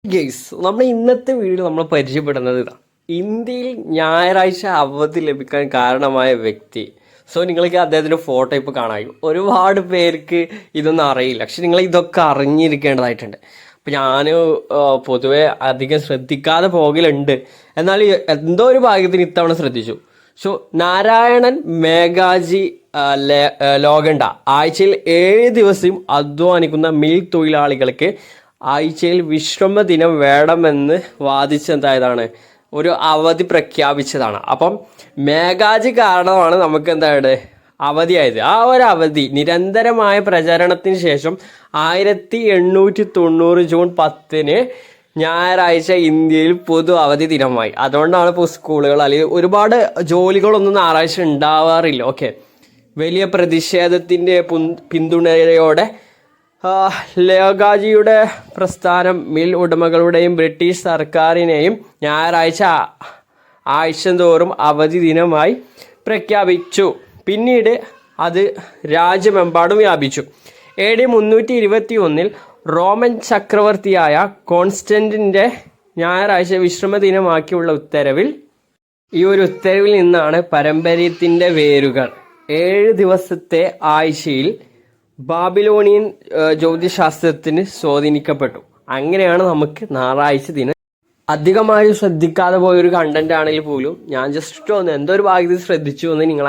Guys നമ്മൾ ഇന്നത്തെ video നമ്മൾ പരിചയപ്പെടുന്നത് ഇതാ ഇന്ത്യയിൽ ഞായറാഴ്ച അവധി ലഭിക്കാൻ കാരണമായ വ്യക്തി. സോ നിങ്ങൾക്ക് അദ്ദേഹത്തിൻ്റെ ഫോട്ടോ ഇപ്പോൾ കാണാം. ഒരുപാട് പേർക്ക് ഇതൊന്നും അറിയില്ല, പക്ഷെ നിങ്ങൾ ഇതൊക്കെ അറിഞ്ഞിരിക്കേണ്ടതായിട്ടുണ്ട്. അപ്പം ഞാൻ പൊതുവെ അധികം ശ്രദ്ധിക്കാതെ പോകലുണ്ട്, എന്നാൽ എന്തോ ഒരു ഭാഗ്യത്തിന് ഇത്തവണ ശ്രദ്ധിച്ചു. സോ നാരായണൻ മേഘാജി ലോകണ്ട ആഴ്ചയിൽ 7 ദിവസം അധ്വാനിക്കുന്ന മിൽ തൊഴിലാളികൾക്ക് ആഴ്ചയിൽ വിശ്രമ ദിനം വേണമെന്ന് വാദിച്ചെന്തായതാണ് ഒരു അവധി പ്രഖ്യാപിച്ചതാണ്. അപ്പം മേഘാജി കാരണമാണ് നമുക്ക് എന്താണ് അവധിയായത്. ആ ഒരു അവധി നിരന്തരമായ പ്രചരണത്തിന് ശേഷം 1890 ജൂൺ 10 ഞായറാഴ്ച ഇന്ത്യയിൽ പൊതു അവധി ദിനമായി. അതുകൊണ്ടാണ് ഇപ്പോൾ സ്കൂളുകൾ അല്ലെങ്കിൽ ഒരുപാട് ജോലികളൊന്നും ഞായറാഴ്ച ഉണ്ടാവാറില്ല. ഓക്കെ, വലിയ പ്രതിഷേധത്തിൻ്റെ പിന്തുണയോടെ ലേഖാജിയുടെ പ്രസ്ഥാനം മിൽ ഉടമകളുടെയും ബ്രിട്ടീഷ് സർക്കാരിനെയും ഞായറാഴ്ച ആഴ്ചതോറും അവധി ദിനമായി പ്രഖ്യാപിച്ചു. പിന്നീട് അത് രാജ്യമെമ്പാടും വ്യാപിച്ചു. AD 321 റോമൻ ചക്രവർത്തിയായ കോൺസ്റ്റന്റിൻ്റെ ഞായറാഴ്ച വിശ്രമ ദിനമാക്കിയുള്ള ഈ ഒരു ഉത്തരവിൽ നിന്നാണ് പാരമ്പര്യത്തിൻ്റെ വേരുകൾ. 7 ദിവസത്തെ ആഴ്ചയിൽ ബാബിലോണിയൻ ജ്യോതിശാസ്ത്രത്തിന് സ്വാധീനിക്കപ്പെട്ടു. അങ്ങനെയാണ് നമുക്ക് ഞായറാഴ്ച ദിനം. അധികമായി ശ്രദ്ധിക്കാതെ പോയൊരു കണ്ടന്റ് ആണെങ്കിൽ പോലും ഞാൻ ജസ്റ്റ് ഒന്ന് എന്തോ ഒരു ഭാഗ്യത്തിൽ ശ്രദ്ധിച്ചു എന്ന് നിങ്ങൾ